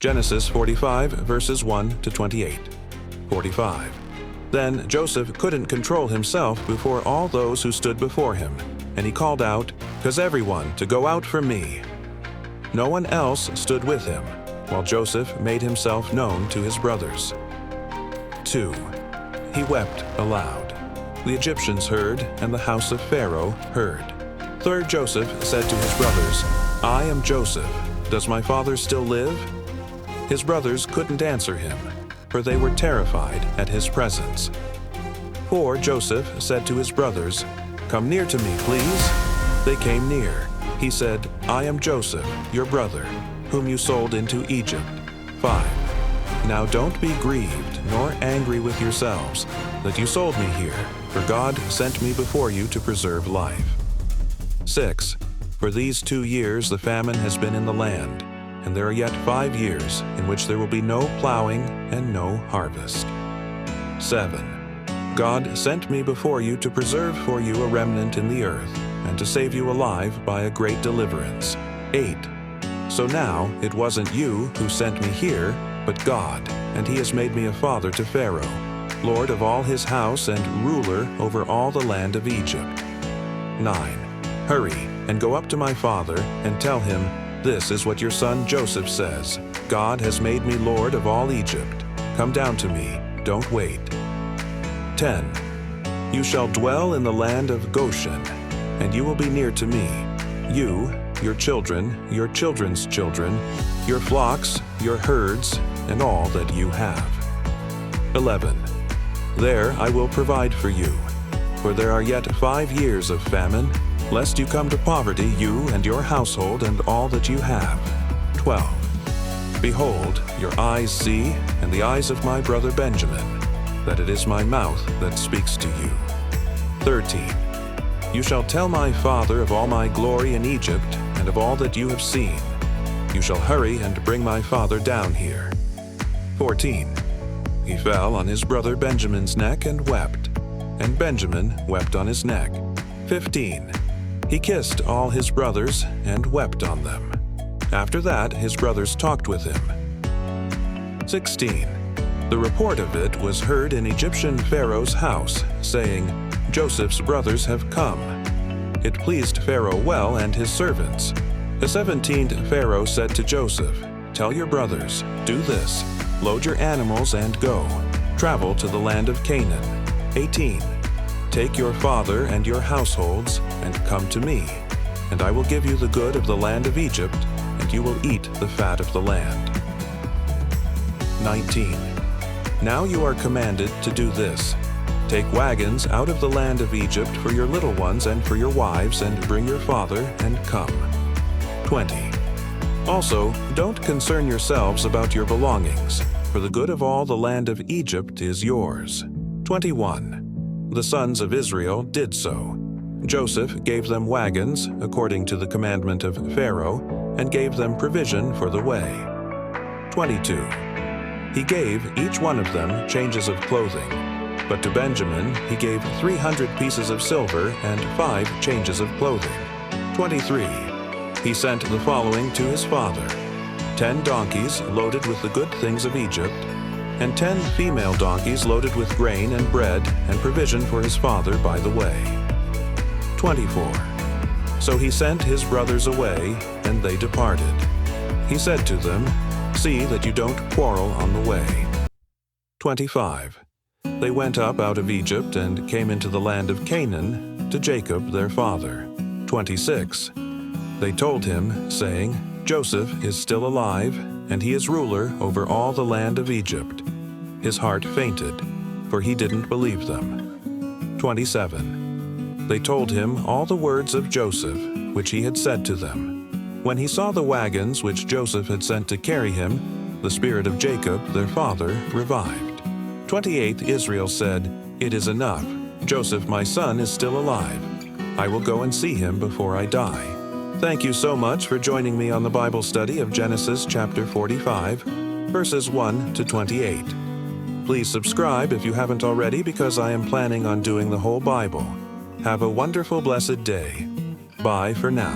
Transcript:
Genesis 45, verses 1 to 28. 45. Then Joseph couldn't control himself before all those who stood before him, and he called out, "Cause everyone to go out from me." No one else stood with him, while Joseph made himself known to his brothers. 2. He wept aloud. The Egyptians heard, and the house of Pharaoh heard. 3. Joseph said to his brothers, "I am Joseph. Does my father still live?" His brothers couldn't answer him, for they were terrified at his presence. 4. Joseph said to his brothers, "Come near to me, please." They came near. He said, "I am Joseph, your brother, whom you sold into Egypt." 5. Now don't be grieved nor angry with yourselves that you sold me here, for God sent me before you to preserve life. 6. For these 2 years the famine has been in the land, and there are yet 5 years in which there will be no plowing and no harvest. 7. God sent me before you to preserve for you a remnant in the earth, and to save you alive by a great deliverance. 8. So now it wasn't you who sent me here, but God, and he has made me a father to Pharaoh, lord of all his house and ruler over all the land of Egypt. 9. Hurry and go up to my father and tell him, "This is what your son Joseph says. God has made me lord of all Egypt. Come down to me, don't wait." 10. You shall dwell in the land of Goshen, and you will be near to me, you, your children, your children's children, your flocks, your herds, and all that you have. 11. There I will provide for you, for there are yet 5 years of famine, lest you come to poverty, you and your household and all that you have. 12. Behold, your eyes see, and the eyes of my brother Benjamin, that it is my mouth that speaks to you. 13. You shall tell my father of all my glory in Egypt, and of all that you have seen. You shall hurry and bring my father down here. 14. He fell on his brother Benjamin's neck and wept, and Benjamin wept on his neck. 15. He kissed all his brothers and wept on them. After that, his brothers talked with him. 16. The report of it was heard in Egyptian Pharaoh's house, saying, "Joseph's brothers have come." It pleased Pharaoh well and his servants. The 17th Pharaoh said to Joseph, "Tell your brothers, do this, load your animals and go, travel to the land of Canaan." 18. Take your father and your households, and come to me, and I will give you the good of the land of Egypt, and you will eat the fat of the land. 19. Now you are commanded to do this. Take wagons out of the land of Egypt for your little ones and for your wives, and bring your father, and come. 20. Also, don't concern yourselves about your belongings, for the good of all the land of Egypt is yours. 21. The sons of Israel did so. Joseph gave them wagons, according to the commandment of Pharaoh, and gave them provision for the way. 22. He gave each one of them changes of clothing, but to Benjamin he gave 300 pieces of silver and 5 changes of clothing. 23. He sent the following to his father: 10 donkeys loaded with the good things of Egypt, and 10 female donkeys loaded with grain and bread and provision for his father by the way. 24. So he sent his brothers away, and they departed. He said to them, "See that you don't quarrel on the way." 25. They went up out of Egypt and came into the land of Canaan to Jacob their father. 26. They told him, saying, "Joseph is still alive, and he is ruler over all the land of Egypt." His heart fainted, for he didn't believe them. 27. They told him all the words of Joseph, which he had said to them. When he saw the wagons which Joseph had sent to carry him, the spirit of Jacob, their father, revived. 28. Israel said, "It is enough. Joseph, my son, is still alive. I will go and see him before I die." Thank you so much for joining me on the Bible study of Genesis chapter 45, verses 1 to 28. Please subscribe if you haven't already, because I am planning on doing the whole Bible. Have a wonderful, blessed day. Bye for now.